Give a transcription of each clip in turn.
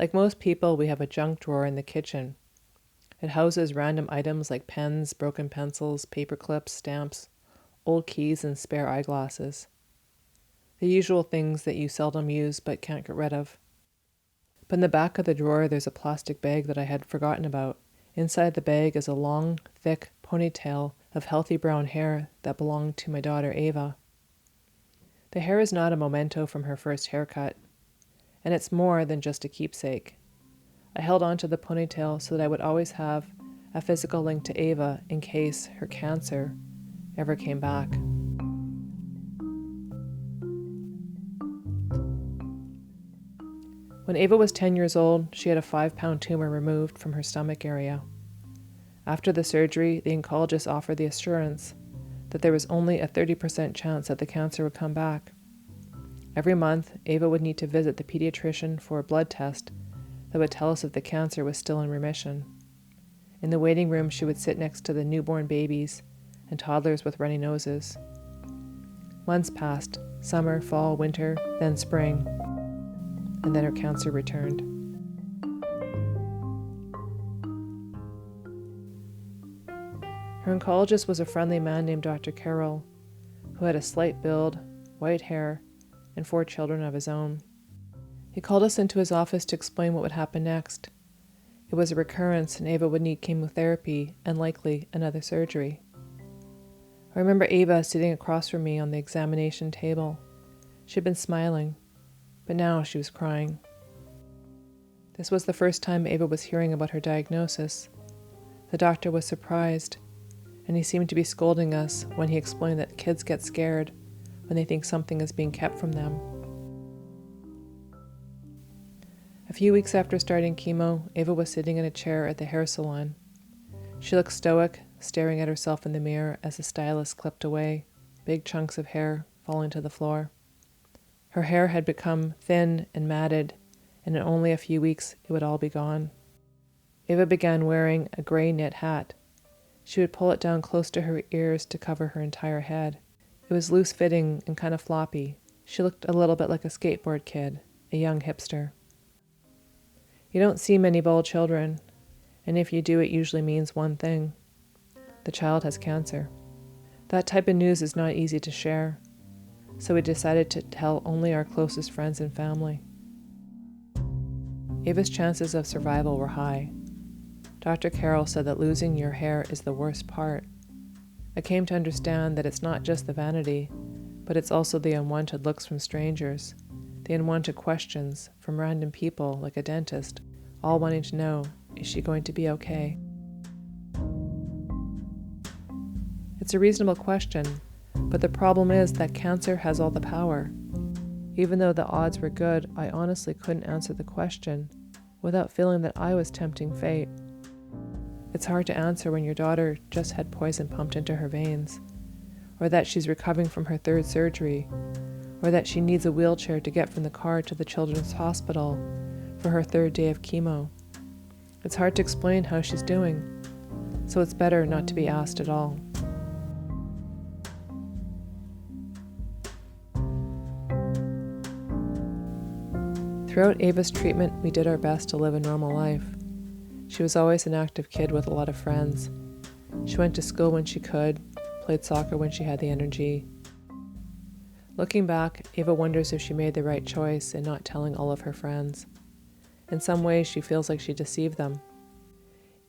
Like most people, we have a junk drawer in the kitchen. It houses random items like pens, broken pencils, paper clips, stamps, old keys, and spare eyeglasses. The usual things that you seldom use but can't get rid of. But in the back of the drawer, there's a plastic bag that I had forgotten about. Inside the bag is a long, thick ponytail of healthy brown hair that belonged to my daughter Ava. The hair is not a memento from her first haircut, and it's more than just a keepsake. I held on to the ponytail so that I would always have a physical link to Ava in case her cancer ever came back. When Ava was 10 years old, she had a 5-pound tumor removed from her stomach area. After the surgery, the oncologist offered the assurance that there was only a 30% chance that the cancer would come back. Every month, Ava would need to visit the pediatrician for a blood test that would tell us if the cancer was still in remission. In the waiting room, she would sit next to the newborn babies and toddlers with runny noses. Months passed, summer, fall, winter, then spring, and then her cancer returned. Her oncologist was a friendly man named Dr. Carroll, who had a slight build, white hair, and 4 children of his own. He called us into his office to explain what would happen next. It was a recurrence, and Ava would need chemotherapy and likely another surgery. I remember Ava sitting across from me on the examination table. She had been smiling, but now she was crying. This was the first time Ava was hearing about her diagnosis. The doctor was surprised, and he seemed to be scolding us when he explained that kids get scared when they think something is being kept from them. A few weeks after starting chemo, Ava was sitting in a chair at the hair salon. She looked stoic, staring at herself in the mirror as the stylist clipped away, big chunks of hair falling to the floor. Her hair had become thin and matted, and in only a few weeks it would all be gone. Ava began wearing a gray knit hat. She would pull it down close to her ears to cover her entire head. It was loose-fitting and kind of floppy. She looked a little bit like a skateboard kid, a young hipster. You don't see many bald children, and if you do, it usually means one thing. The child has cancer. That type of news is not easy to share, so we decided to tell only our closest friends and family. Ava's chances of survival were high. Dr. Carroll said that losing your hair is the worst part. I came to understand that it's not just the vanity, but it's also the unwanted looks from strangers, the unwanted questions from random people like a dentist, all wanting to know, is she going to be okay? It's a reasonable question, but the problem is that cancer has all the power. Even though the odds were good, I honestly couldn't answer the question without feeling that I was tempting fate. It's hard to answer when your daughter just had poison pumped into her veins, or that she's recovering from her 3rd surgery, or that she needs a wheelchair to get from the car to the children's hospital for her 3rd day of chemo. It's hard to explain how she's doing, so it's better not to be asked at all. Throughout Ava's treatment, we did our best to live a normal life. She was always an active kid with a lot of friends. She went to school when she could, played soccer when she had the energy. Looking back, Ava wonders if she made the right choice in not telling all of her friends. In some ways, she feels like she deceived them.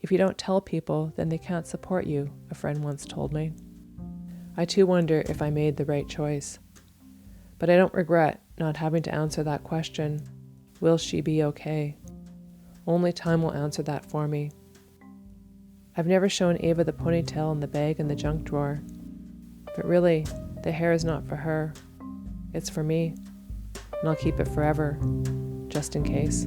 If you don't tell people, then they can't support you, a friend once told me. I too wonder if I made the right choice. But I don't regret not having to answer that question. Will she be okay? Only time will answer that for me. I've never shown Ava the ponytail and the bag in the junk drawer. But really, the hair is not for her. It's for me. And I'll keep it forever, just in case.